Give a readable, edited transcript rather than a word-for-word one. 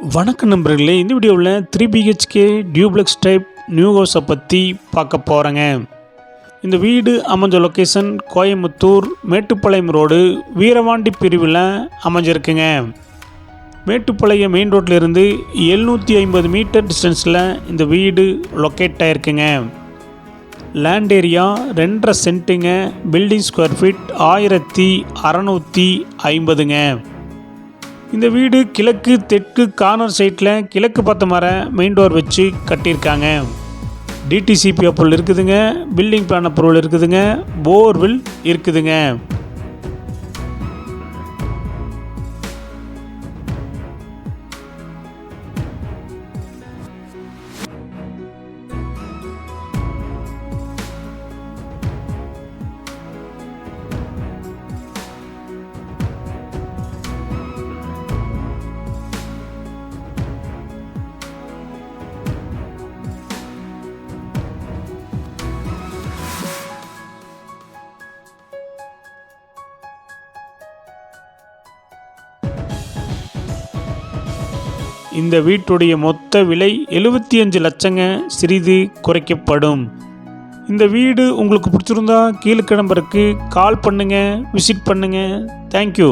வணக்கம் நண்பர்களே, இந்த வீடியோவில் 3 BHK டியூப்ளெக்ஸ் டைப் நியூ ஹவுஸை பற்றி பார்க்க போகிறேங்க. இந்த வீடு அமைஞ்ச லொக்கேஷன் கோயம்புத்தூர் மேட்டுப்பாளையம் ரோடு வீரவாண்டி பிரிவில் அமைஞ்சிருக்குங்க. மேட்டுப்பாளையம் மெயின் ரோட்டிலிருந்து 750 மீட்டர் டிஸ்டன்ஸில் இந்த வீடு லொக்கேட் ஆகிருக்குங்க. லேண்ட் ஏரியா 2.5 சென்ட்டுங்க. பில்டிங் ஸ்கொயர் ஃபீட் 1650ங்க. இந்த வீடு கிழக்கு தெற்கு கார்னர் சைட்டில் கிழக்கு பார்த்த மாதிரி மெயின் டோர் வச்சு கட்டியிருக்காங்க. டிடிசிபி அப்ரூவல் இருக்குதுங்க. பில்டிங் பிளான் அப்ரூவல் இருக்குதுங்க. போர்வில் இருக்குதுங்க. இந்த வீட்டுடைய மொத்த விலை 75 லட்சங்க. சிறிது குறைக்கப்படும். இந்த வீடு உங்களுக்கு பிடிச்சிருந்தா கீழே நம்பருக்கு கால் பண்ணுங்கள், விசிட் பண்ணுங்கள். தேங்க்யூ.